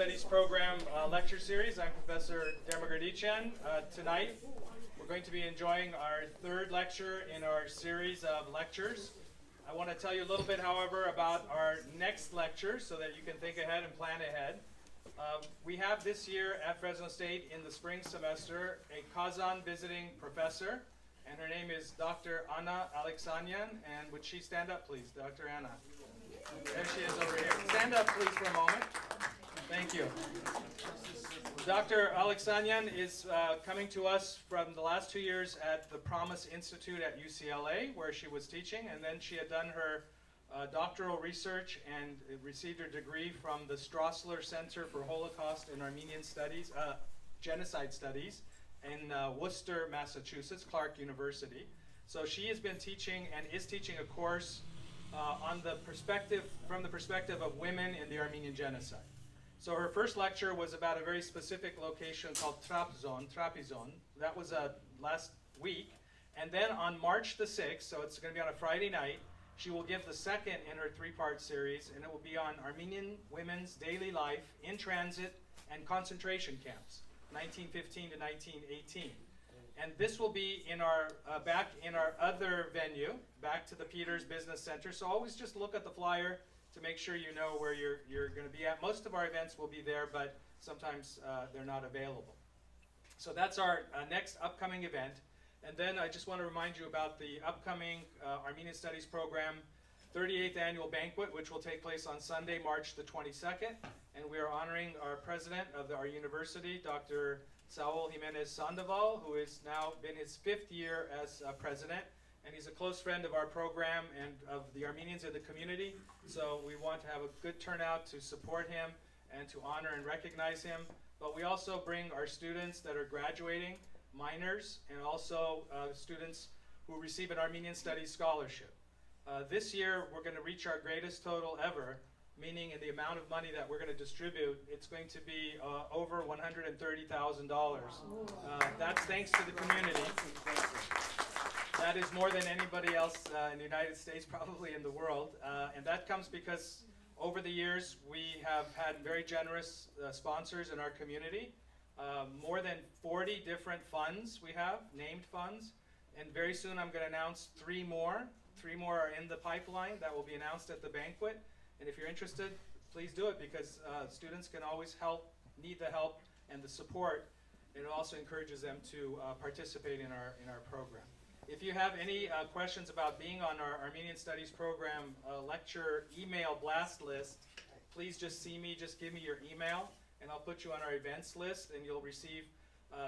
Studies Program lecture series. I'm Professor Dermagardichan. Tonight, we're going to be enjoying our third lecture in our series of lectures. I want to tell you a little bit, however, about our next lecture so that you can think ahead and plan ahead. We have this year at Fresno State in the spring semester a Kazan visiting professor, and her name is Dr. Ara Oshagan. And would she stand up, please, Dr. Anna? There she is over here. Stand up, please, for a moment. Thank you. Dr. Oshagan is coming to us from the last 2 years at the Promise Institute at UCLA, where she was teaching, and then she had done her doctoral research and received her degree from the Strassler Center for Holocaust and Armenian Studies, Genocide Studies, in Worcester, Massachusetts, Clark University. So she has been teaching and is teaching a course from the perspective of women in the Armenian genocide. So her first lecture was about a very specific location called Trapizon. That was last week. And then on March the 6th, so it's going to be on a Friday night, she will give the second in her three-part series, and it will be on Armenian women's daily life in transit and concentration camps, 1915 to 1918. And this will be in our back in our other venue, back to the Peters Business Center. So always just look at the flyer to make sure you know where you're going to be at. Most of our events will be there, but sometimes they're not available. So that's our next upcoming event. And then I just want to remind you about the upcoming Armenian Studies Program 38th Annual Banquet, which will take place on Sunday, March the 22nd. And we are honoring our president of our university, Dr. Saul Jimenez Sandoval, who has now been his 5th year as president. And he's a close friend of our program and of the Armenians in the community. So we want to have a good turnout to support him and to honor and recognize him. But we also bring our students that are graduating, minors, and also students who receive an Armenian Studies scholarship. This year, we're going to reach our greatest total ever, meaning in the amount of money that we're going to distribute, it's going to be over $130,000. That's thanks to the community. That is more than anybody else in the United States, probably in the world. And that comes because over the years, we have had very generous sponsors in our community. More than 40 different funds we have, named funds. And very soon I'm going to announce 3 more. 3 more are in the pipeline that will be announced at the banquet. And if you're interested, please do it, because students can always need the help and the support. And it also encourages them to participate in our program. If you have any questions about being on our Armenian Studies Program lecture email blast list, please just see me, just give me your email, and I'll put you on our events list, and you'll receive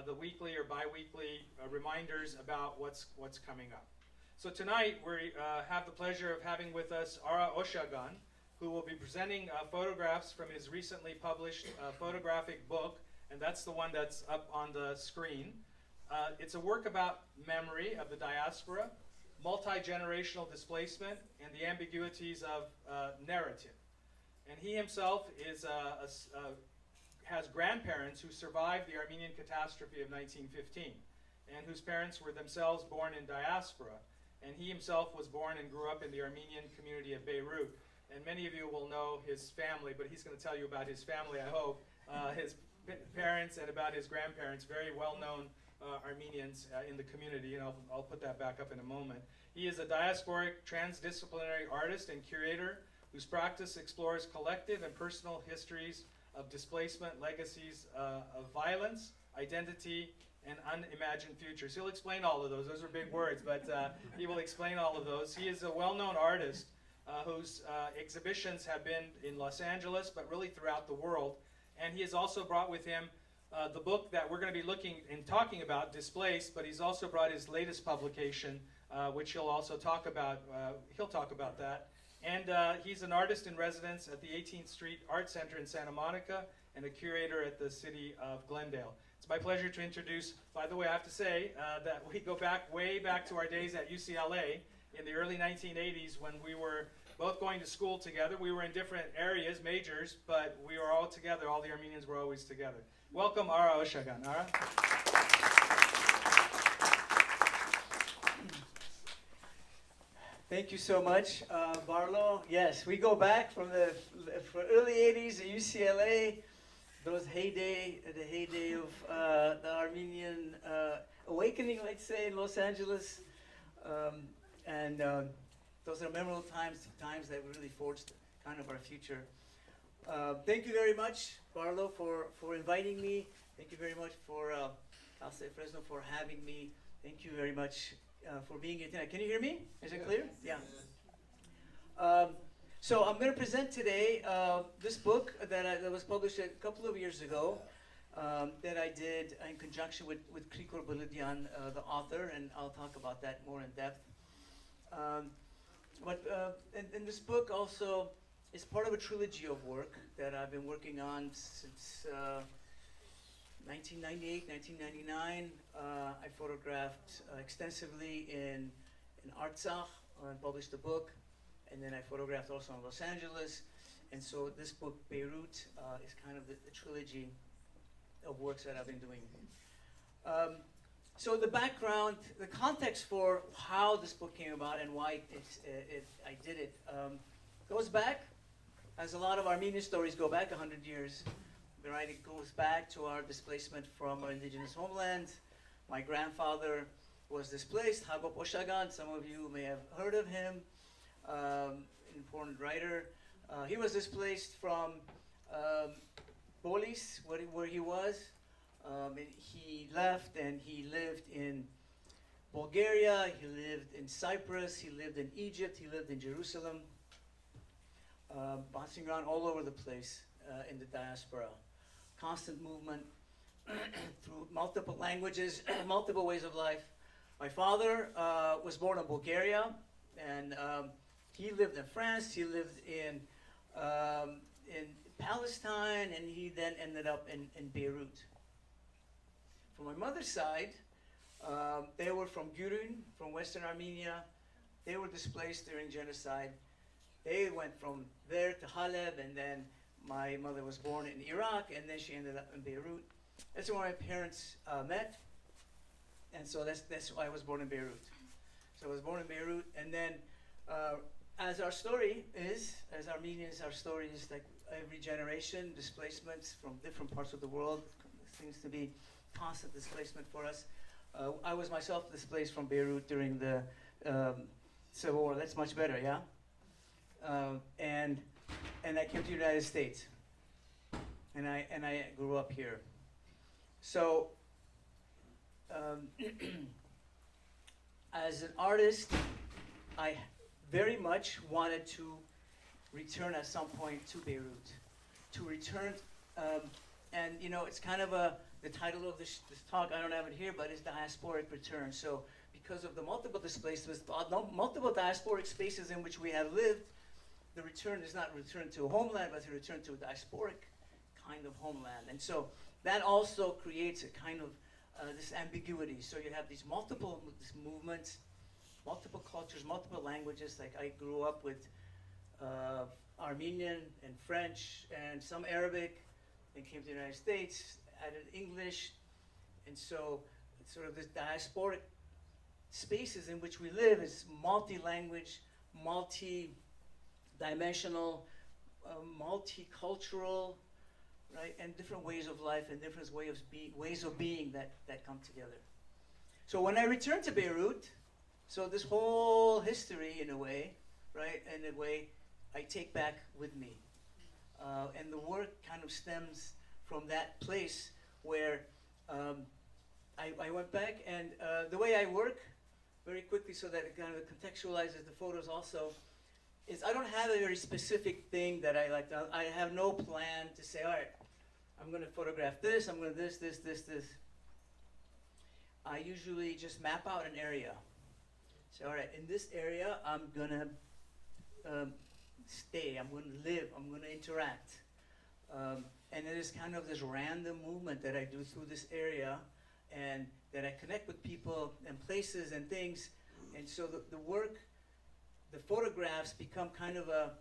the weekly or bi-weekly reminders about what's coming up. So tonight we have the pleasure of having with us Ara Oshagan, who will be presenting photographs from his recently published photographic book, and that's the one that's up on the screen. It's a work about memory of the diaspora, multi-generational displacement, and the ambiguities of narrative. And he himself is has grandparents who survived the Armenian catastrophe of 1915, and whose parents were themselves born in diaspora. And he himself was born and grew up in the Armenian community of Beirut. And many of you will know his family, but he's going to tell you about his family, I hope, his parents and about his grandparents, very well-known Armenians in the community, and I'll put that back up in a moment. He is a diasporic, trans-disciplinary artist and curator whose practice explores collective and personal histories of displacement, legacies of violence, identity, and unimagined futures. He'll explain all of those. Those are big words, but he will explain all of those. He is a well-known artist whose exhibitions have been in Los Angeles, but really throughout the world. And he has also brought with him the book that we're going to be looking and talking about, Displaced, but he's also brought his latest publication, which he'll also talk about. He'll talk about that. And he's an artist in residence at the 18th Street Art Center in Santa Monica and a curator at the city of Glendale. It's my pleasure to introduce, by the way, I have to say that we go way back to our days at UCLA in the early 1980s when we were both going to school together. We were in different areas, majors, but we were all together. All the Armenians were always together. Welcome, Ara Oshagan. Ara? Thank you so much, Barlow. Yes, we go back from the early 80s at UCLA. the heyday of the Armenian awakening, let's say, in Los Angeles. And those are memorable times that really forged kind of our future. Thank you very much, Barlow, for inviting me. Thank you very much for Cal State Fresno for having me. Thank you very much for being here tonight. Can you hear me? Is it clear? Yeah. So I'm going to present today this book that was published a couple of years ago that I did in conjunction with Krikor Belidyan, the author, and I'll talk about that more in depth. And this book also is part of a trilogy of work that I've been working on since 1998, 1999. I photographed extensively in Artsakh and published a book. And then I photographed also in Los Angeles. And so this book, Beirut, is kind of the trilogy of works that I've been doing. So the background, the context for how this book came about and why I did it goes back, as a lot of Armenian stories go back 100 years. Right? It goes back to our displacement from our indigenous homeland. My grandfather was displaced, Ara Oshagan. Some of you may have heard of him. An important writer. He was displaced from Polis, where he was. And he left and he lived in Bulgaria, he lived in Cyprus, he lived in Egypt, he lived in Jerusalem, bouncing around all over the place in the diaspora. Constant movement through multiple languages, multiple ways of life. My father was born in Bulgaria, and he lived in France, he lived in Palestine, and he then ended up in Beirut. From my mother's side, they were from Gurun, from Western Armenia. They were displaced during genocide. They went from there to Haleb, and then my mother was born in Iraq, and then she ended up in Beirut. That's where my parents met, and so that's why I was born in Beirut. So I was born in Beirut, and then as our story is, as Armenians, our story is like every generation, displacements from different parts of the world. Seems to be constant displacement for us. I was myself displaced from Beirut during the Civil War. That's much better, yeah? And I came to the United States. And I grew up here. So, as an artist, I very much wanted to return at some point to Beirut. To return, and you know, it's kind of the title of this talk, I don't have it here, but it's Diasporic Return. So because of the multiple displacements, multiple diasporic spaces in which we have lived, the return is not return to a homeland, but to return to a diasporic kind of homeland. And so that also creates a kind of this ambiguity. So you have these multiple movements, multiple cultures, multiple languages. Like I grew up with Armenian and French and some Arabic, then came to the United States, added English. And so it's sort of this diasporic spaces in which we live is multi-language, multi-dimensional, multicultural, right? And different ways of life and different ways of being that come together. So when I returned to Beirut, so this whole history in a way, right, in a way, I take back with me. And the work kind of stems from that place where I went back, and the way I work, very quickly so that it kind of contextualizes the photos also, is I don't have a very specific thing that I like to, I have no plan to say, all right, I'm going to photograph this, I'm going to this. I usually just map out an area. So, all right, in this area, I'm going to stay, I'm going to live, I'm going to interact. And it is kind of this random movement that I do through this area, and that I connect with people and places and things. And so the work, the photographs become kind of a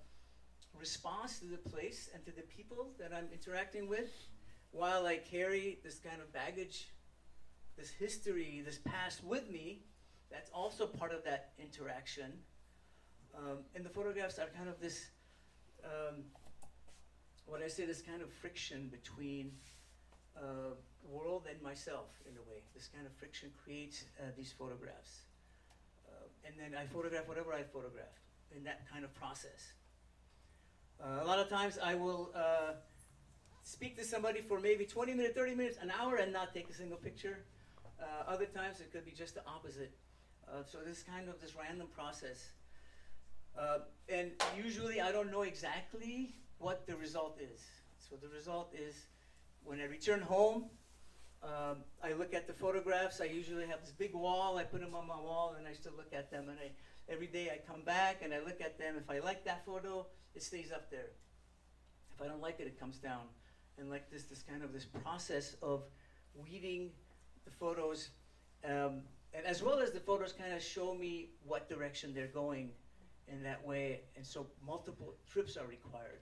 response to the place and to the people that I'm interacting with, while I carry this kind of baggage, this history, this past with me. That's also part of that interaction. And the photographs are kind of this what I said is kind of friction between world and myself, in a way. This kind of friction creates these photographs. And then I photograph whatever I photograph in that kind of process. A lot of times I will speak to somebody for maybe 20 minutes, 30 minutes, an hour, and not take a single picture. Other times it could be just the opposite. So this kind of this random process. And usually I don't know exactly what the result is. So the result is when I return home, I look at the photographs. I usually have this big wall. I put them on my wall and I still look at them. And every day I come back and I look at them. If I like that photo, it stays up there. If I don't like it, it comes down. And like this kind of this process of weeding the photos, and as well as the photos kind of show me what direction they're going in that way. And so multiple trips are required.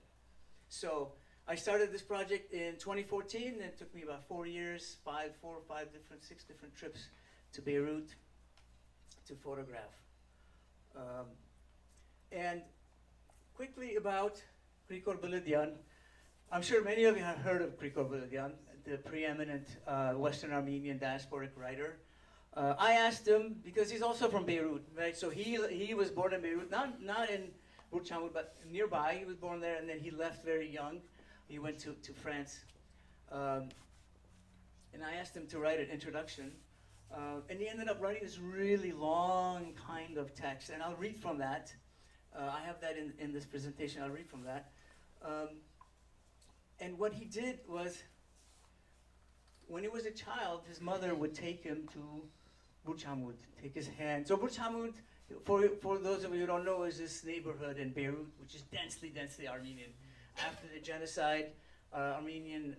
So I started this project in 2014, and it took me about 4 years, 6 different trips to Beirut to photograph. And quickly about Grigor Beledian. I'm sure many of you have heard of Grigor Beledian, the preeminent Western Armenian diasporic writer. I asked him, because he's also from Beirut, right? So he was born in Beirut, not in Burçamut, but nearby. He was born there, and then he left very young. He went to France. And I asked him to write an introduction. And he ended up writing this really long kind of text, and I'll read from that. I have that in this presentation. I'll read from that. And what he did was, when he was a child, his mother would take him to Burçamut, take his hand. So Burçamut, for those of you who don't know, is this neighborhood in Beirut, which is densely Armenian. After the genocide, Armenian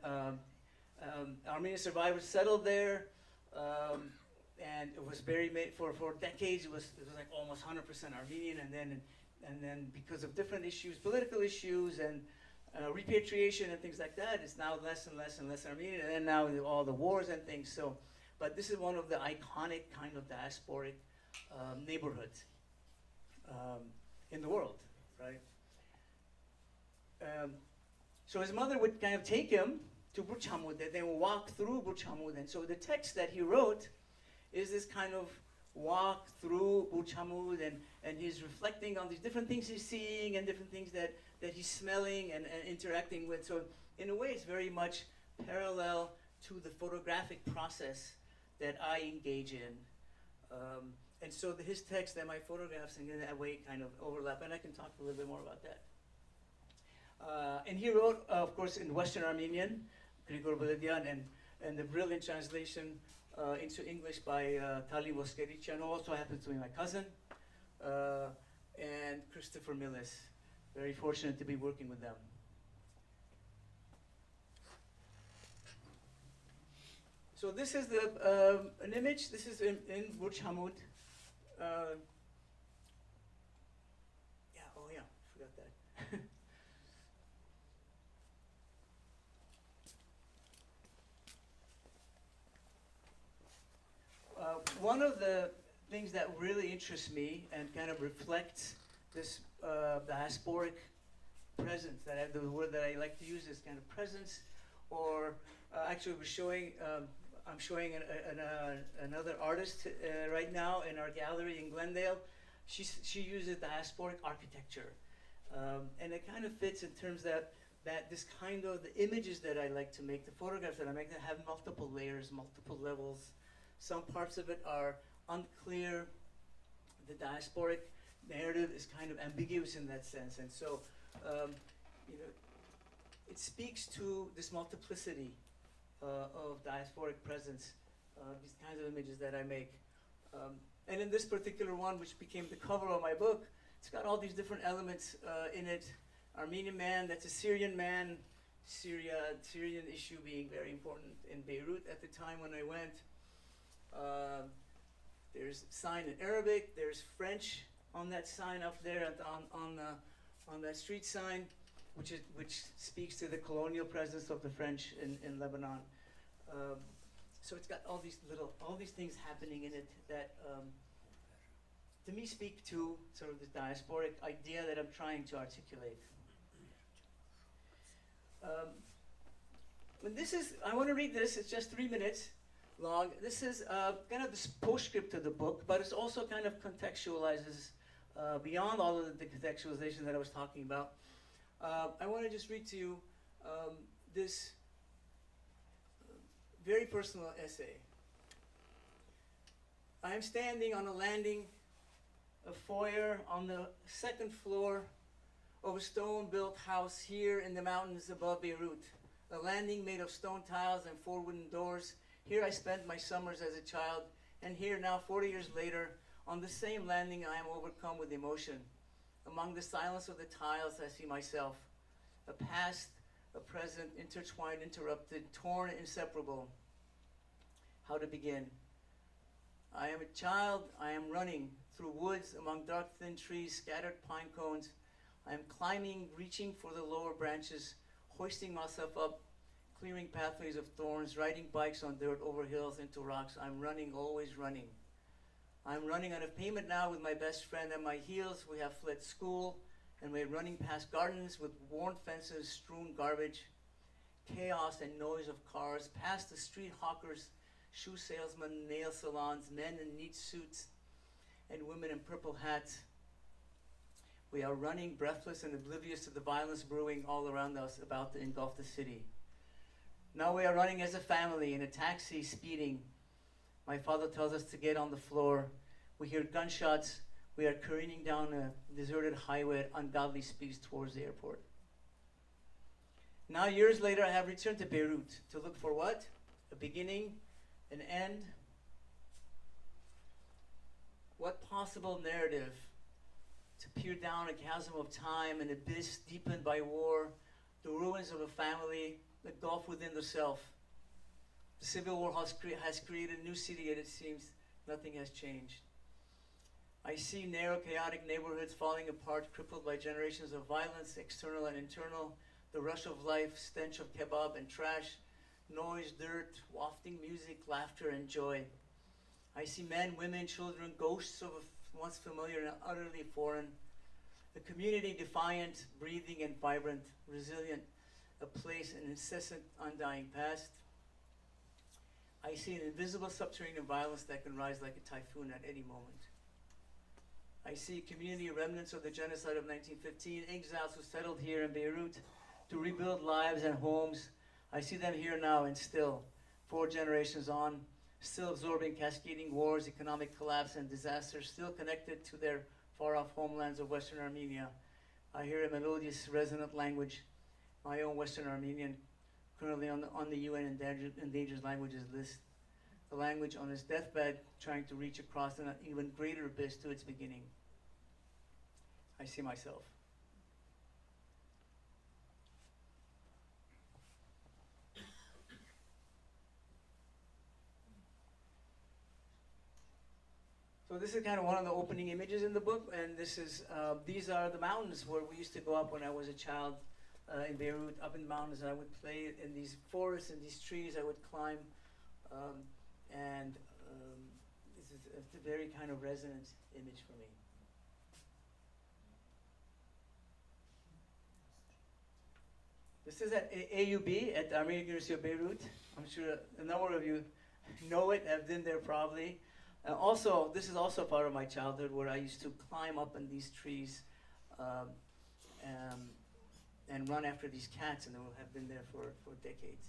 survivors settled there, and it was for decades. It was like almost 100% Armenian, and then because of different issues, political issues, and repatriation and things like that, it's now less and less Armenian, and then now all the wars and things. So, but this is one of the iconic kind of diasporic neighborhoods in the world, right? So his mother would kind of take him to Burçamut, and they would walk through Burçamut. And so the text that he wrote is this kind of walk through Burçamut, and he's reflecting on these different things he's seeing and different things that he's smelling and interacting with. So in a way, it's very much parallel to the photographic process that I engage in. And so his text and my photographs in that way kind of overlap, and I can talk a little bit more about that. And he wrote, of course, in Western Armenian, Grigor Beledian, and the brilliant translation into English by Tali Voskericyan, who also happens to be my cousin, and Christopher Millis. Very fortunate to be working with them. So this is an image. This is in Burçamut. Forgot that. One of the things that really interests me and kind of reflects this diasporic presence, the word that I like to use is kind of presence, or actually I'm showing another artist right now in our gallery in Glendale. She uses diasporic architecture, and it kind of fits in terms that this kind of the images that I like to make, the photographs that I make, that have multiple layers, multiple levels. Some parts of it are unclear. The diasporic narrative is kind of ambiguous in that sense, and so it speaks to this multiplicity of diasporic presence, these kinds of images that I make. And in this particular one, which became the cover of my book, it's got all these different elements in it. Armenian man, that's a Syrian man, Syrian issue being very important in Beirut at the time when I went. There's a sign in Arabic, there's French on that sign up there on that street sign, which speaks to the colonial presence of the French in Lebanon. So it's got all these things happening in it that to me speak to sort of the diasporic idea that I'm trying to articulate. And this is, I want to read this, it's just 3 minutes long. This is kind of the postscript to the book, but it also kind of contextualizes beyond all of the contextualization that I was talking about. I want to just read to you this very personal essay. I am standing on a landing, a foyer on the second floor of a stone-built house here in the mountains above Beirut. A landing made of stone tiles and 4 wooden doors. Here I spent my summers as a child, and here now, 40 years later, on the same landing, I am overcome with emotion. Among the silence of the tiles, I see myself. A past, a present, intertwined, interrupted, torn, inseparable. How to begin? I am a child, I am running through woods among dark, thin trees, scattered pine cones. I am climbing, reaching for the lower branches, hoisting myself up, clearing pathways of thorns, riding bikes on dirt over hills into rocks. I'm running, always running. I'm running out of payment now with my best friend at my heels. We have fled school, and we're running past gardens with worn fences, strewn garbage, chaos and noise of cars, past the street hawkers, shoe salesmen, nail salons, men in neat suits, and women in purple hats. We are running, breathless and oblivious to the violence brewing all around us, about to engulf the city. Now we are running as a family in a taxi, speeding. My father tells us to get on the floor. We hear gunshots. We are careening down a deserted highway at ungodly speeds towards the airport. Now, years later, I have returned to Beirut to look for what? A beginning, an end. What possible narrative to peer down a chasm of time, an abyss deepened by war, the ruins of a family, the gulf within the self. The Civil War has created a new city, yet it seems nothing has changed. I see narrow, chaotic neighborhoods falling apart, crippled by generations of violence, external and internal, the rush of life, stench of kebab and trash, noise, dirt, wafting music, laughter, and joy. I see men, women, children, ghosts of once familiar and utterly foreign. A community defiant, breathing, and vibrant, resilient, a place, an incessant, undying past. I see an invisible subterranean violence that can rise like a typhoon at any moment. I see community remnants of the genocide of 1915, exiles who settled here in Beirut to rebuild lives and homes. I see them here now and still, 4 generations on, still absorbing cascading wars, economic collapse, and disasters, still connected to their far-off homelands of Western Armenia. I hear a melodious, resonant language, my own Western Armenian, currently on the UN endangered languages list. The language on his deathbed, trying to reach across an even greater abyss to its beginning. I see myself. So this is kind of one of the opening images in the book, and this is these are the mountains where we used to go up when I was a child in Beirut, up in the mountains, and I would play in these forests and these trees. I would climb, and this is a very kind of resonant image for me. This is at AUB, at the Armenian University of Beirut. I'm sure a number of you know it, have been there probably. Also, this is also part of my childhood where I used to climb up in these trees and run after these cats, and they will have been there for decades.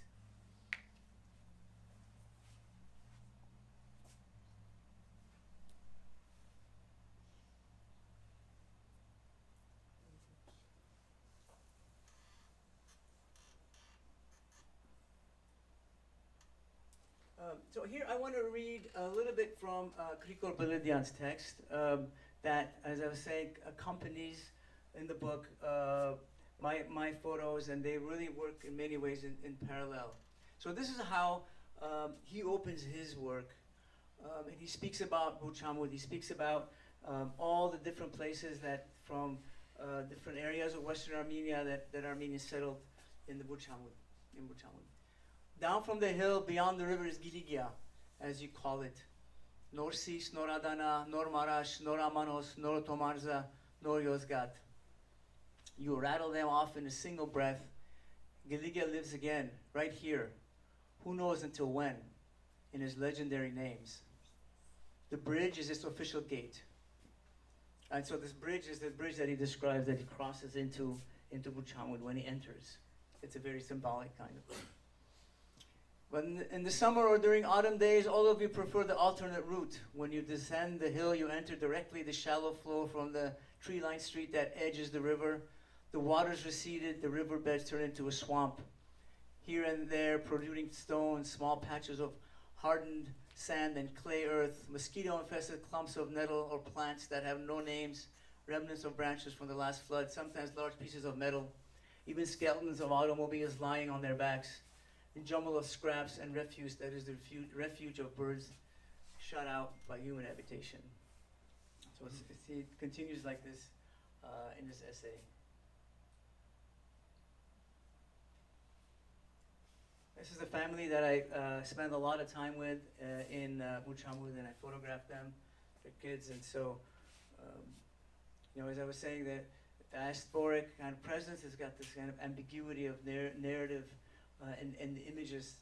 So here I want to read a little bit from Krikor Beledian's text that, as I was saying, accompanies in the book my photos, and they really work in many ways in parallel. So this is how he opens his work, and he speaks about Buchamud. He speaks about all the different places that from different areas of Western Armenia that Armenians settled in the Buchamud, in Buchamud. Down from the hill beyond the river is Giligia, as you call it. Nor Sis, nor Adana, nor Marash, nor Amanos, nor Tomarza, nor Yozgat. You rattle them off in a single breath, Giliga lives again, right here. Who knows until when, in his legendary names. The bridge is his official gate. And so this bridge is the bridge that he describes that he crosses into Buchamud when he enters. It's a very symbolic kind of thing. But in the summer or during autumn days, all of you prefer the alternate route. When you descend the hill, you enter directly the shallow flow from the tree-lined street that edges the river. The waters receded, the riverbeds turn into a swamp. Here and there, protruding stones, small patches of hardened sand and clay earth, mosquito-infested clumps of nettle or plants that have no names, remnants of branches from the last flood, sometimes large pieces of metal, even skeletons of automobiles lying on their backs, a jumble of scraps and refuse that is the refuge of birds shut out by human habitation. So it continues like this in this essay. This is a family that I spend a lot of time with in Buchamud, and I photograph them, their kids, and so, as I was saying, the diasporic kind of presence has got this kind of ambiguity of narrative, and the images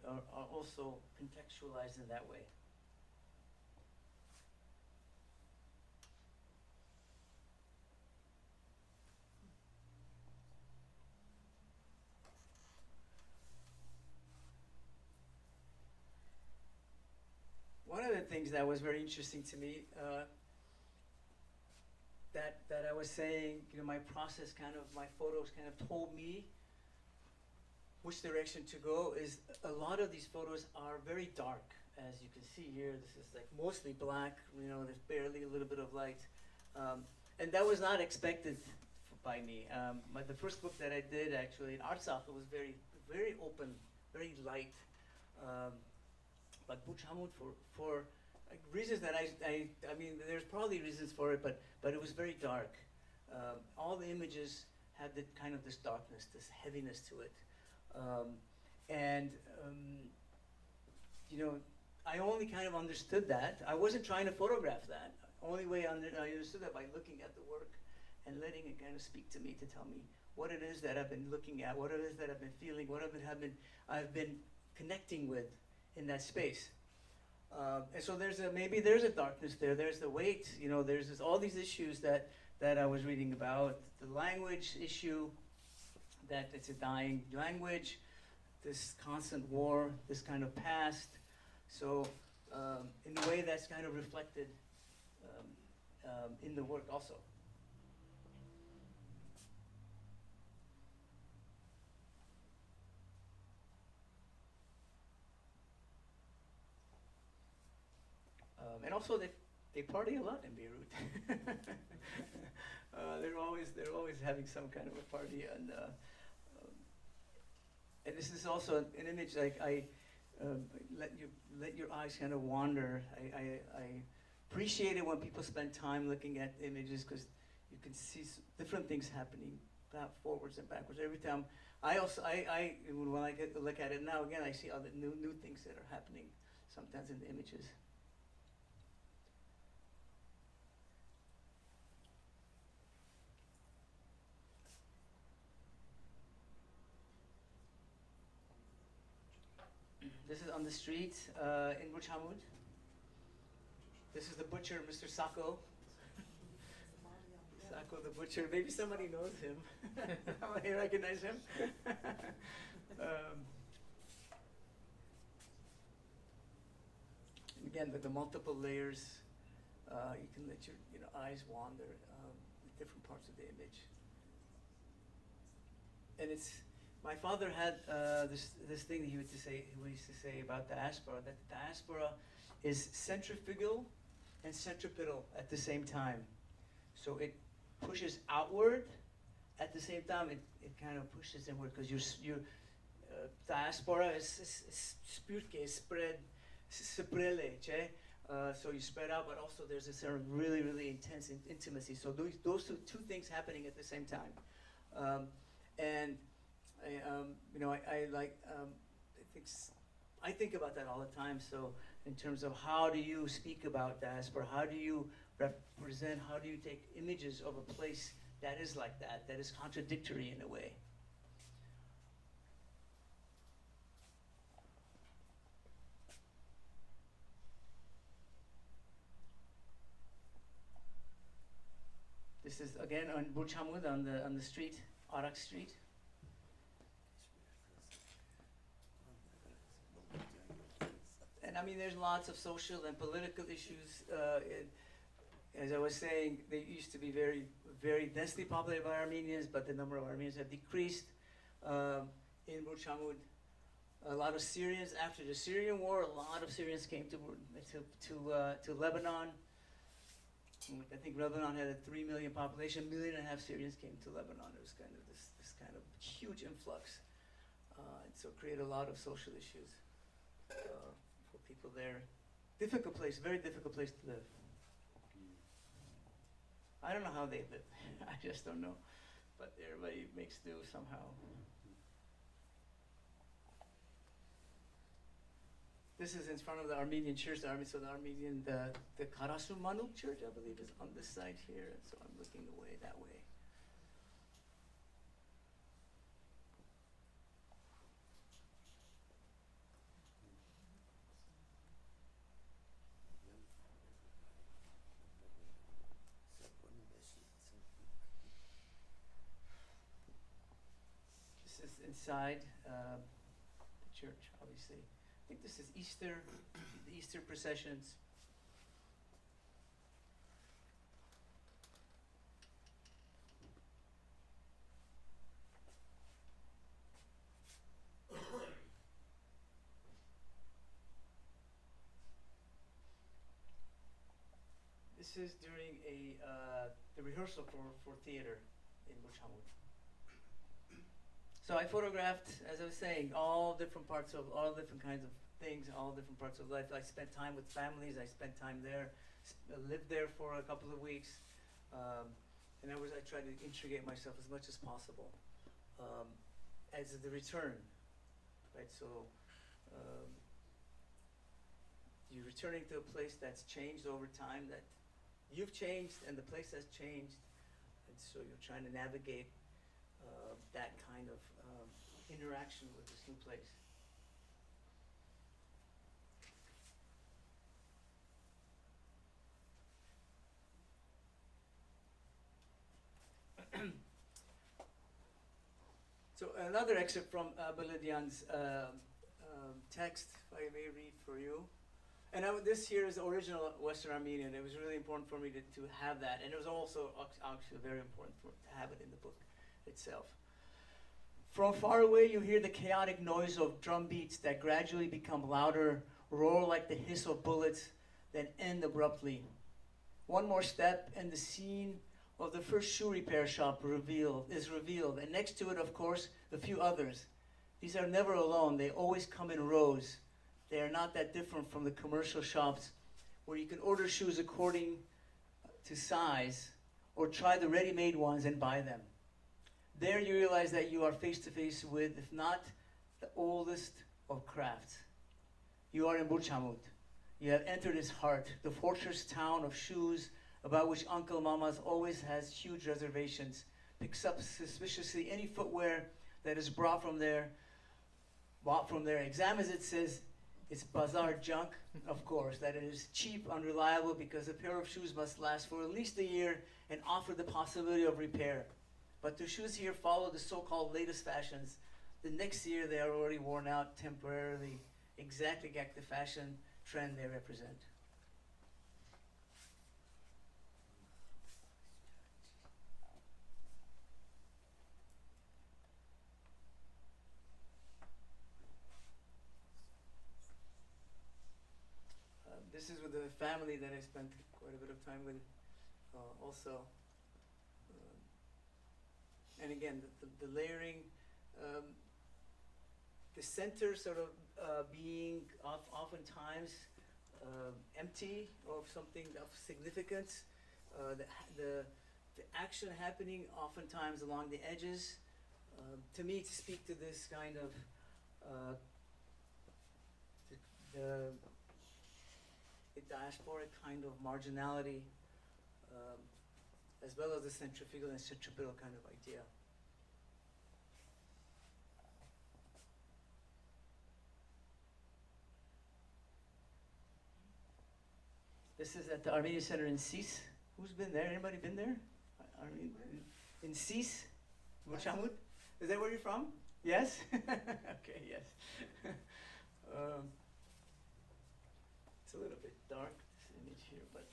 are also contextualized in that way. One of the things that was very interesting to me, that I was saying, my process my photos kind of told me which direction to go, is a lot of these photos are very dark. As you can see here, this is like mostly black, there's barely a little bit of light. And that was not expected by me. The first book that I did actually in Artsakh, it was very, very open, very light. But Buchamud, for reasons that I mean, there's probably reasons for it, but it was very dark. All the images had this darkness, this heaviness to it. I only kind of understood that. I wasn't trying to photograph that. Only way I understood that by looking at the work and letting it kind of speak to me, to tell me what it is that I've been looking at, what it is that I've been feeling, what I've been connecting with in that space. And so maybe there's a darkness there. There's the weight. There's all these issues that I was reading about. The language issue, that it's a dying language, this constant war, this kind of past. So in a way that's kind of reflected in the work also. And also they party a lot in Beirut. They're always having some kind of a party, and this is also an image like let your eyes kind of wander. I appreciate it when people spend time looking at images, because you can see different things happening forwards and backwards every time. When I get to look at it now again, I see other new things that are happening sometimes in the images. This is on the street in Buchamud. This is the butcher, Mr. Sako. Sako the butcher. Maybe somebody knows him. Somebody recognize him. Again, with the multiple layers, you can let your eyes wander with different parts of the image. And my father had this thing he used to say about diaspora, that diaspora is centrifugal and centripetal at the same time. So it pushes outward, at the same time it kind of pushes inward, because your diaspora is spurke, spread, sprele, so you spread out, but also there's this sort of really, really intense intimacy. So those two things happening at the same time. I think about that all the time. So in terms of how do you speak about diaspora, how do you represent, how do you take images of a place that is like that is contradictory in a way. This is again on Burj Hamid on the street, Arak Street. And I mean, there's lots of social and political issues. As I was saying, they used to be very, very densely populated by Armenians, but the number of Armenians have decreased. In Burj Hamid, a lot of Syrians, after the Syrian war, a lot of Syrians came to Lebanon. I think Lebanon had a 3 million population, 1.5 million Syrians came to Lebanon. It was kind of this kind of huge influx. And so created a lot of social issues for people there. Difficult place, very difficult place to live. I don't know how they live. I just don't know. But everybody makes do somehow. This is in front of the Armenian church, the Armenian, the Karasu Manuk church, I believe, is on this side here. And so I'm looking away that way. This is inside the church, obviously. I think this is Easter, the Easter processions. This is during the rehearsal for theater in Burj Hamid. So I photographed, as I was saying, all different kinds of things, all different parts of life. I spent time with families. I spent time there, lived there for a couple of weeks, and I tried to integrate myself as much as possible as the return, right? So you're returning to a place that's changed over time, that you've changed and the place has changed, and so you're trying to navigate that kind of interaction with this new place. So another excerpt from Beledian's text, if I may read for you. And this here is original Western Armenian. It was really important for me to have that, and it was also actually very important to have it in the book itself. From far away, you hear the chaotic noise of drum beats that gradually become louder, roar like the hiss of bullets, then end abruptly. One more step, and the scene of the first shoe repair shop is revealed, and next to it, of course, a few others. These are never alone. They always come in rows. They are not that different from the commercial shops where you can order shoes according to size or try the ready-made ones and buy them. There you realize that you are face to face with, if not the oldest of crafts. You are in Burj Hamid. You have entered its heart, the fortress town of shoes about which Uncle Mama's always has huge reservations, picks up suspiciously any footwear that is bought from there, examines it, says it's bazaar junk, of course, that it is cheap, unreliable, because a pair of shoes must last for at least a year and offer the possibility of repair. But the shoes here follow the so-called latest fashions. The next year they are already worn out temporarily, exactly like the fashion trend they represent. This is with the family that I spent quite a bit of time with also. And again, the layering, the center sort of being oftentimes empty of something of significance, the action happening oftentimes along the edges. To me, to speak to this kind of the diasporic kind of marginality, as well as the centrifugal and centripetal kind of idea. This is at the Armenian Center in Sis. Who's been there? Anybody been there? in Sis, Burchamut. Is that where you're from? Yes? Okay, yes. It's a little bit dark, this image here, but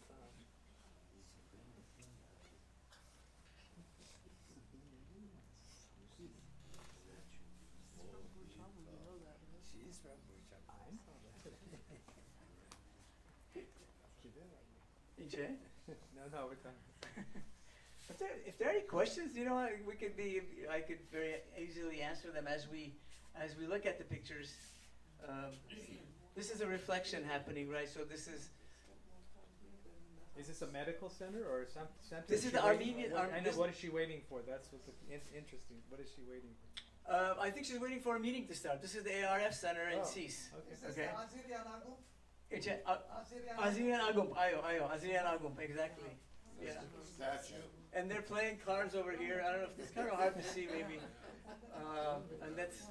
EJ? No, we're done. If there are any questions, you know, I could very easily answer them as we look at the pictures. This is a reflection happening, right? So this is. Is this a medical center or some center? This is the Armenian. What is she waiting for? That's what's interesting. What is she waiting for? I think she's waiting for a meeting to start. This is the ARF Center in Sis. Okay. Is this the Azerian Agum? Azerian Agum, Azerian Agum, exactly. Yeah. Statue. And they're playing cards over here. I don't know if it's kind of hard to see, maybe. And that's.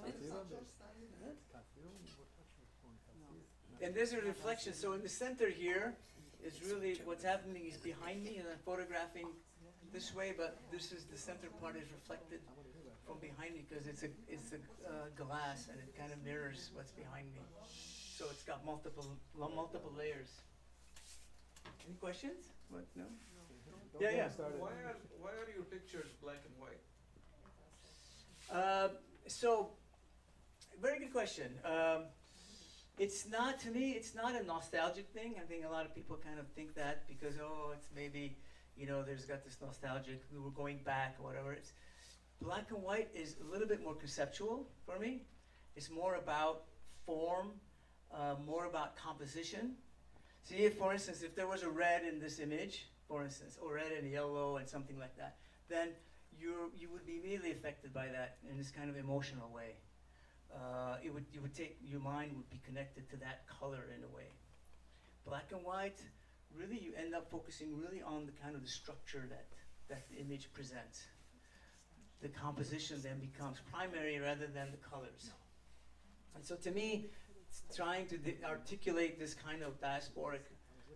And there's a reflection. So in the center here is really what's happening is behind me, and I'm photographing this way, but this is the center part is reflected from behind me because it's a glass and it kind of mirrors what's behind me. So it's got multiple layers. Any questions? What? No? Yeah. Why are your pictures black and white? So, very good question. It's not, to me, it's not a nostalgic thing. I think a lot of people kind of think that because, it's maybe, there's got this nostalgic, we were going back or whatever. It's black and white is a little bit more conceptual for me. It's more about form, more about composition. See, if, for instance, if there was a red in this image, for instance, or red and yellow and something like that, then you would be immediately affected by that in this kind of emotional way. Your mind would be connected to that color in a way. Black and white, really you end up focusing really on the kind of the structure that the image presents. The composition then becomes primary rather than the colors. And so to me, it's trying to articulate this kind of diasporic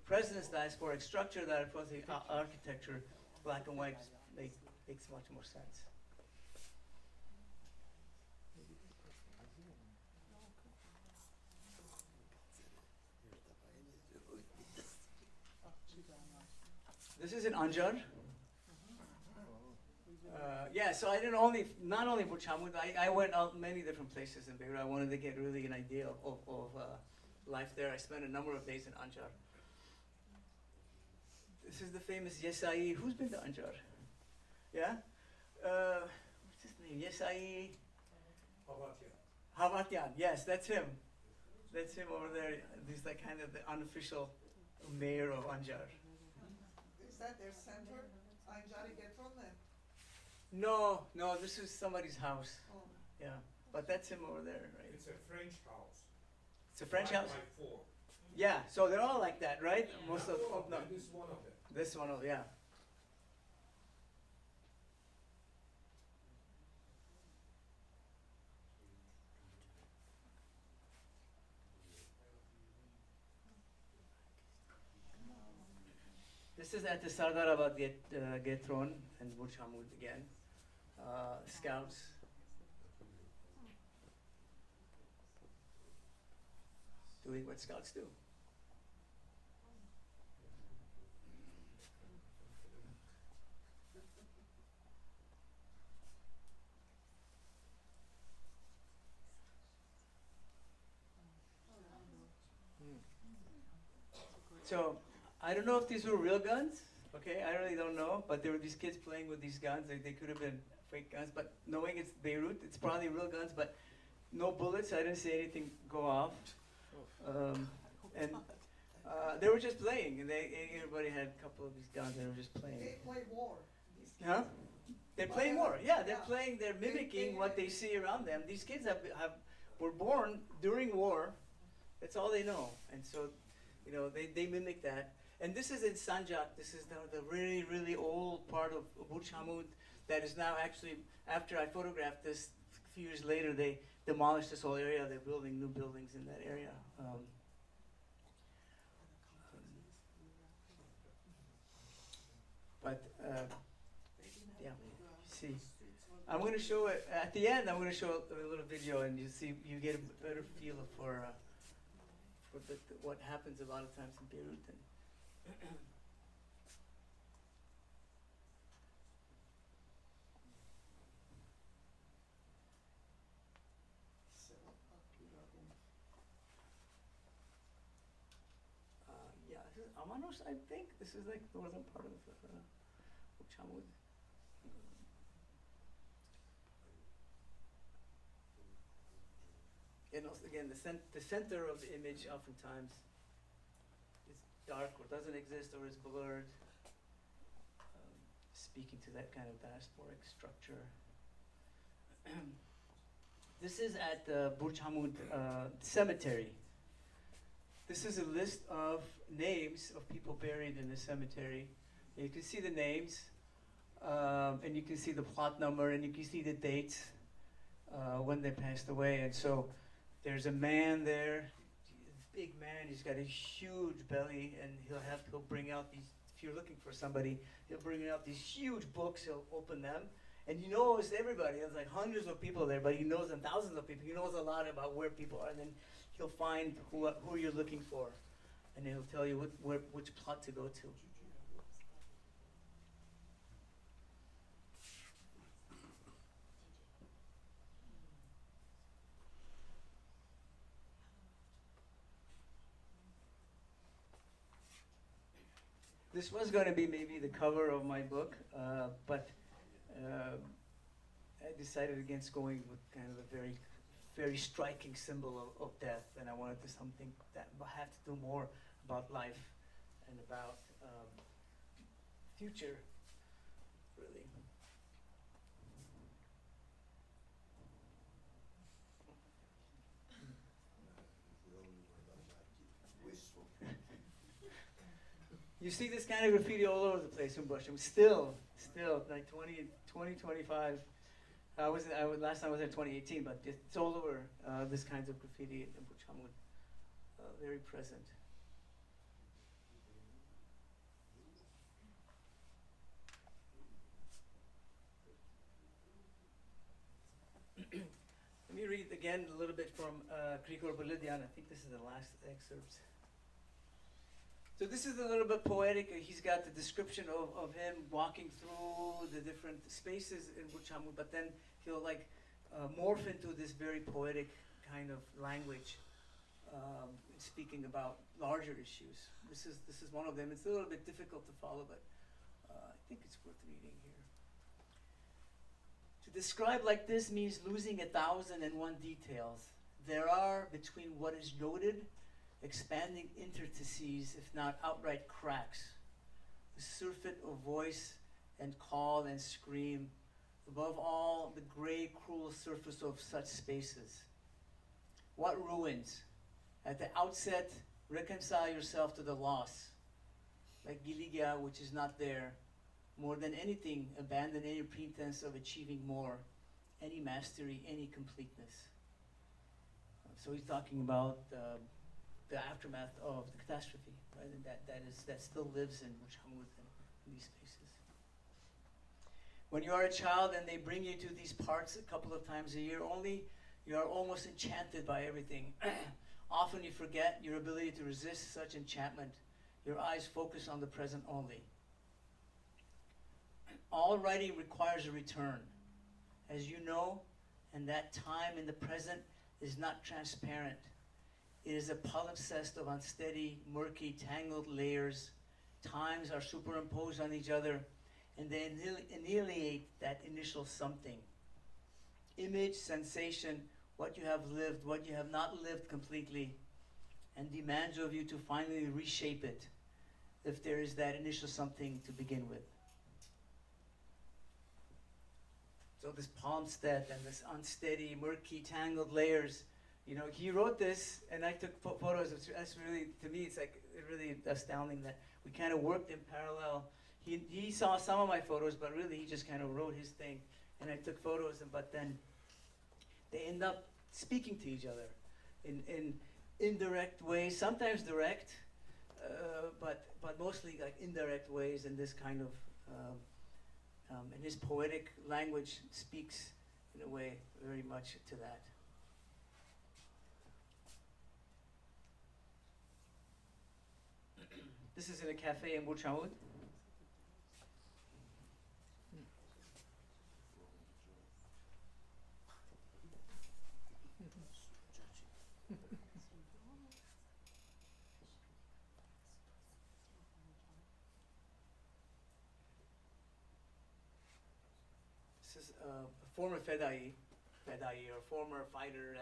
presence, diasporic structure that across the architecture, black and white makes much more sense. This is in Anjar. So I didn't not only Burchamut, I went out many different places in Beirut. I wanted to get really an idea of life there. I spent a number of days in Anjar. This is the famous Yesai. Who's been to Anjar? Yeah? What's his name? Yesai? Havatyan. Yes, that's him. That's him over there. He's like kind of the unofficial mayor of Anjar. Is that their center? Anjari Getron then? No, this is somebody's house. Oh. Yeah, but that's him over there, right? It's a French house. It's a French house? Like four. Yeah, so they're all like that, right? Most of no. This is one of them. This one, yeah. This is at the Sardarabad Getron and Burchamut again. Scouts. Doing what scouts do. So, I don't know if these were real guns, okay? I really don't know, but there were these kids playing with these guns. They could have been fake guns, but knowing it's Beirut, it's probably real guns, but no bullets. I didn't see anything go off. They were just playing, and everybody had a couple of these guns, and they were just playing. They play war. Huh? They're playing war. Yeah, they're mimicking what they see around them. These kids were born during war. That's all they know, and so, they mimic that. And this is in Sanjak. This is the really, really old part of Burchamut that is now actually, after I photographed this, a few years later, they demolished this whole area. They're building new buildings in that area. see. I'm going to show it at the end. I'm going to show a little video, and you see, you get a better feel for what happens a lot of times in Beirut. And yeah, this is Amanos, I think. This is like northern part of Uchamud. And also, again, the center of the image oftentimes is dark or doesn't exist or is blurred, speaking to that kind of diasporic structure. This is at the Burj Hamud cemetery. This is a list of names of people buried in the cemetery. And you can see the names, and you can see the plot number, and you can see the dates when they passed away. And so there's a man there, big man. He's got a huge belly, and he'll bring out these. If you're looking for somebody, he'll bring out these huge books. He'll open them, and he knows everybody. There's like hundreds of people there, but he knows them, thousands of people. He knows a lot about where people are, and then he'll find who you're looking for, and he'll tell you which plot to go to. This was going to be maybe the cover of my book, but I decided against going with kind of a very, very striking symbol of death, and I wanted to something that had to do more about life and about future, really. You see this kind of graffiti all over the place in Busham. Still, like 2025. Last time I was in 2018, but it's all over this kinds of graffiti in Busham, very present. Let me read again a little bit from Grigor Bolidian. I think this is the last excerpt. So this is a little bit poetic. He's got the description of him walking through the different spaces in Buchamu, but then he'll like morph into this very poetic kind of language, speaking about larger issues. This is one of them. It's a little bit difficult to follow, but I think it's worth reading here. To describe like this means losing 1,001 details. There are, between what is noted, expanding interstices, if not outright cracks, the surfeit of voice and call and scream, above all, the gray, cruel surface of such spaces. What ruins? At the outset, reconcile yourself to the loss, like Giligia, which is not there. More than anything, abandon any pretense of achieving more, any mastery, any completeness. So he's talking about the aftermath of the catastrophe, right? And that still lives in Muhamud and these spaces. When you are a child and they bring you to these parts a couple of times a year only, you are almost enchanted by everything. Often you forget your ability to resist such enchantment. Your eyes focus on the present only. All writing requires a return, as you know, and that time in the present is not transparent. It is a palimpsest of unsteady, murky, tangled layers. Times are superimposed on each other, and they annihilate that initial something. Image, sensation, what you have lived, what you have not lived completely, and demands of you to finally reshape it, if there is that initial something to begin with. So this palimpsest and this unsteady, murky, tangled layers, you know, he wrote this, and I took photos. That's really, to me, it's like really astounding that we kind of worked in parallel. He saw some of my photos, but really he just kind of wrote his thing, and I took photos. But then they end up speaking to each other in indirect ways, sometimes direct, but mostly like indirect ways in this kind of And his poetic language speaks, in a way, very much to that. This is in a cafe in Burçamut. This is a former fedai or former fighter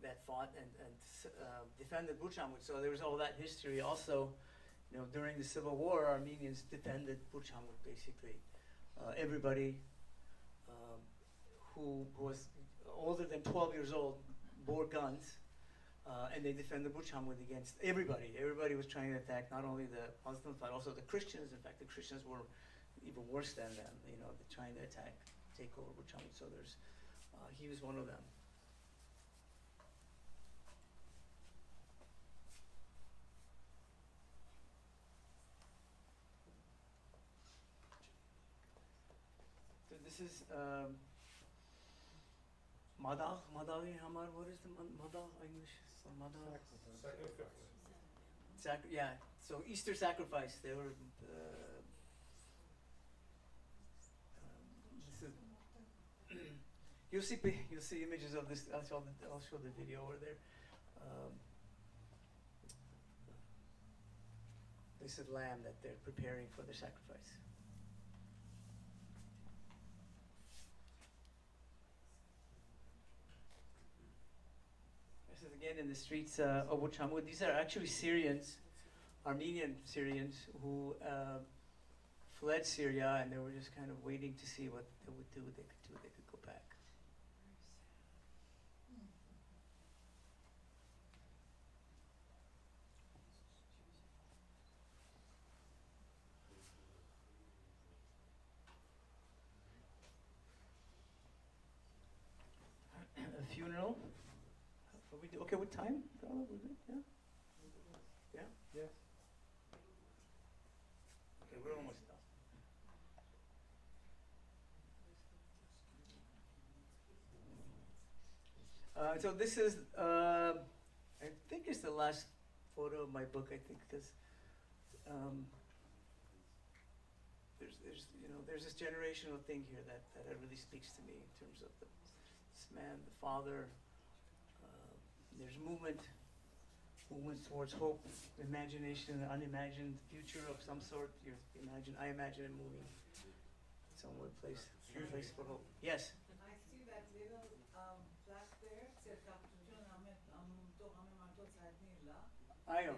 that fought and defended Burçamut. So there was all that history. Also, during the Civil War, Armenians defended Burçamut basically. Everybody who was older than 12 years old bore guns, and they defended Burçamut against everybody. Everybody was trying to attack not only the Muslims but also the Christians. In fact, the Christians were even worse than them. They're trying to take over Burçamut. So he was one of them. So this is Madali Hamar. What is the Madal English? So Madal. Yeah. So Easter sacrifice. They were. You'll see images of this. I'll show the video over there. This is lamb that they're preparing for the sacrifice. This is again in the streets of Burçamut. These are actually Syrians, Armenian Syrians who fled Syria, and they were just kind of waiting to see what they would do. They could go back. A funeral. Are we okay with time? We're good? Yeah? Yeah? Yes. Okay, we're almost done. So this is, I think it's the last photo of my book, I think, because there's this generational thing here that really speaks to me in terms of this man, the father. There's movement towards hope, imagination, an unimagined future of some sort. I imagine it moving somewhere, place for hope. Yes. I see that little plaque there. I know.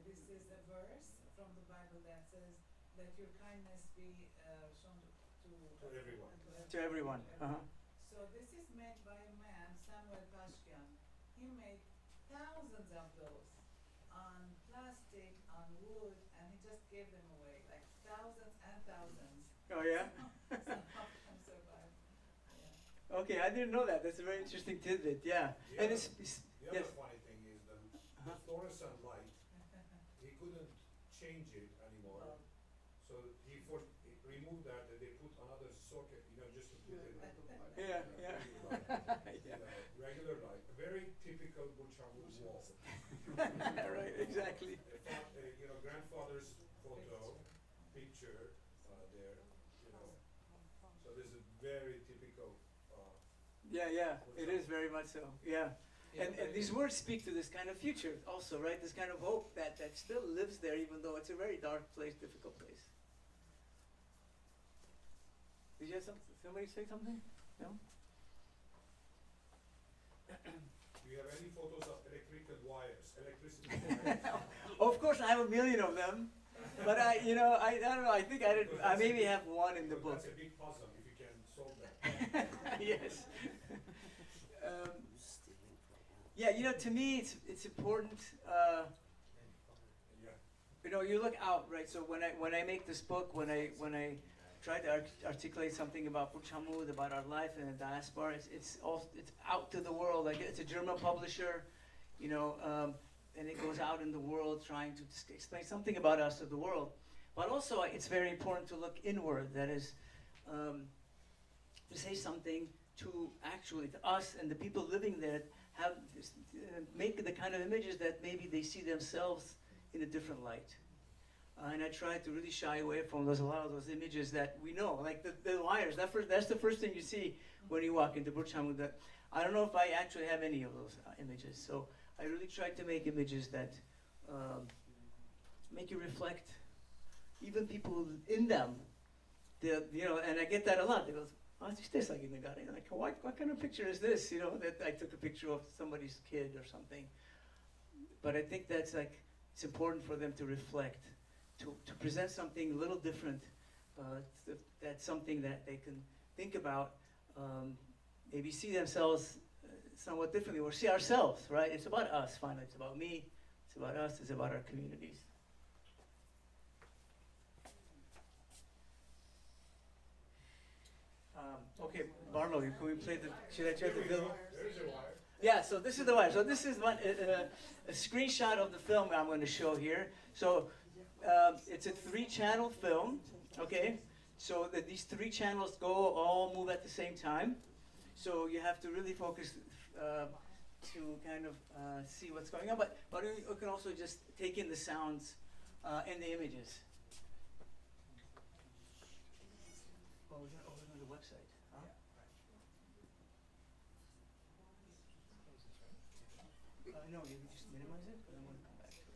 This is a verse from the Bible that says, "Let your kindness be shown To everyone. To everyone. Uh-huh. So this is made by a man, Samuel Pashkian. He made thousands of those on plastic, on wood, and he just gave them away, like thousands and thousands. Oh yeah. Some of them survived. Yeah. Okay, I didn't know that. That's a very interesting tidbit. Yeah. And it's The yes. other funny thing is the fluorescent light, he couldn't change it anymore. So he removed that and they put another socket, just to put it. Yeah. Regular light, a very typical Burçamut wall. Right. Exactly. Grandfather's photo, picture there, So this is very typical. Yeah. It is very much so. Yeah. And these words speak to this kind of future also, right? This kind of hope that still lives there, even though it's a very dark place, difficult place. Did you have somebody say something? No? Do you have any photos of electricity wires? Of course, I have a million of them, but I don't know. I think I maybe have one in the book. That's a big puzzle if you can solve that. Yes. Yeah, to me, it's important. You look out, right? So when I make this book, when I try to articulate something about Burçamut, about our life in the diaspora, it's out to the world. Like it's a German publisher, and it goes out in the world trying to explain something about us to the world. But also, it's very important to look inward. That is, to say something to actually to us and the people living there, have make the kind of images that maybe they see themselves in a different light. And I try to really shy away from a lot of those images that we know, like the wires. That's the first thing you see when you walk into Burj Hamid. I don't know if I actually have any of those images. So I really try to make images that make you reflect, even people in them. And I get that a lot. They go, "Oh, it's this like in the garden." Like, what kind of picture is this? That I took a picture of somebody's kid or something. But I think that's like, it's important for them to reflect, to present something a little different. That's something that they can think about, maybe see themselves somewhat differently, or see ourselves, right? It's about us, finally. It's about me, it's about us, it's about our communities. Okay, Barlow, can we play should I check the film? There's your wire. Yeah, so this is the wire. So this is a screenshot of the film I'm going to show here. So it's a 3-channel film, okay? So these 3 channels all move at the same time. So you have to really focus to kind of see what's going on. But you can also just take in the sounds and the images. Oh, we're on the website. Huh? No, you can just minimize it, but I want to come back to it.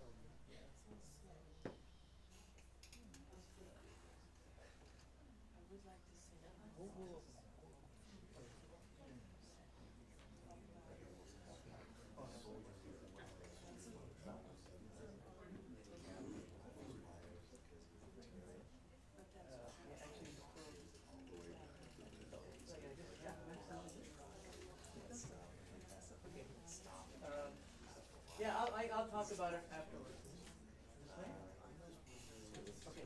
Yeah, I'll talk about it afterwards. Okay,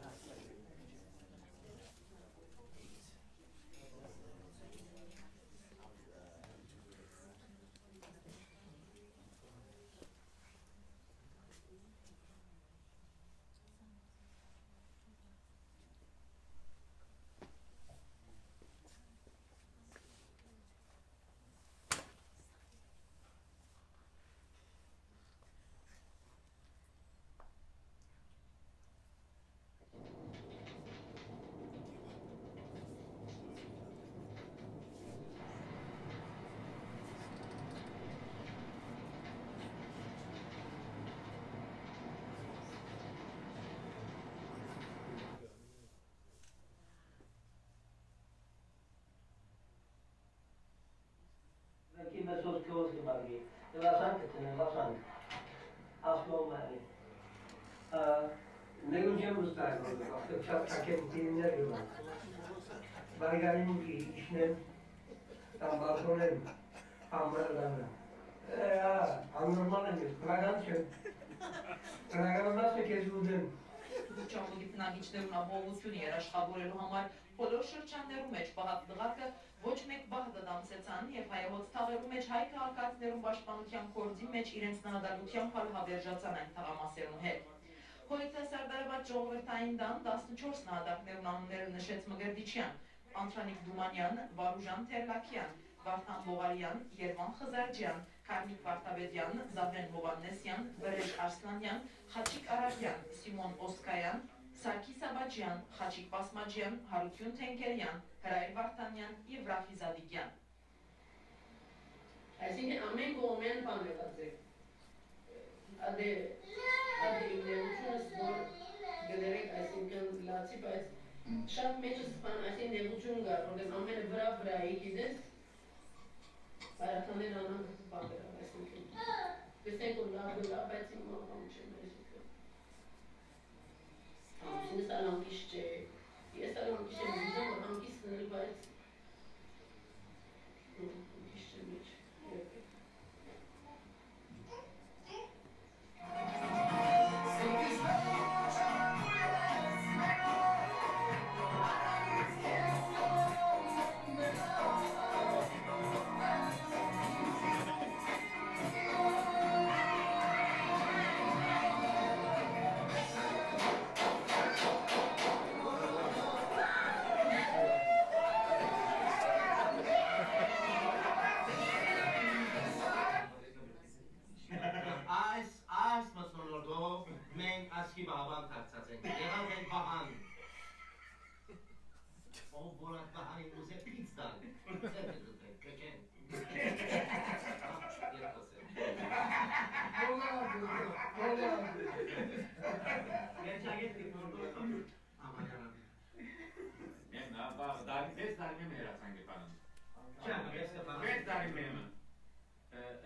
Ճամուդի բնակիչներուն ապահովությունը երաշխավորելու համար բոլոր շրջաններում մեջ բահատդղակը ոչ մեկ բահ դամսեցան եւ հայահոց թաղերու մեջ հայ քաղաքացիներուն պաշտպանության կորձի մեջ իրենց նահատակությամբ հավերժացան այն թղամասերուն հետ։ Հոյթը Սարդարավատ ժողովրդային դան 14 նահատակներուն անունները նշեց Մգրդիչյան, Անտրանիկ Դումանյան, Վարուժան Թերլակյան, Վարդան Բողարյան, Երվան Խզարջյան, Կարնիկ Վարդավետյան, Զավրեն Հովաննեսյան, Վրեժ Արսլանյան, Խաչիկ Արարյան, Սիմոն Օսկայան, Սարգիս Աբաջյան, Խաչիկ Պասմաջյան, Հարություն Թենքերյան, Հրայր Վարդանյան եւ Ռաֆի Զադիկյան։ Այսինքն ամեն կողմյան բան եղածեք։ Ադե նեղությունս որ գներեք, այսինքն լացի, բայց շատ մեջս բան, այսին նեղություն գար, որտեղ ամենը վրա եկիդես, բարատաներ անան բան եղավ, այսինքն։ Գսենք որ լավ, բայց իմ մաղամ չեմ, այսինքն։ Ամուսինս ալանկիշ չէ, ես ալանկիշ եմ ուզում, որ հանկիս սնել, բայց ալանկիշ չեմ մեջ։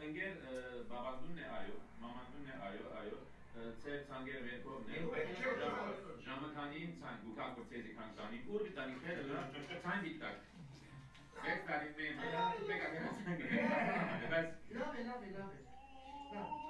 Enger babandun ne ayo, mamandun ne ayo, tser sanger venkov ne, jamakanin san gukak portezi kankanin, urbi tanik pedra, san bittak. Vet darin mema, mega kena sanger. Bes. Love.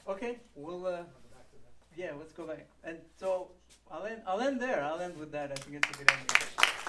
Okay, yeah, let's go back. And so I'll end there. I'll end with that. I think it's a good ending.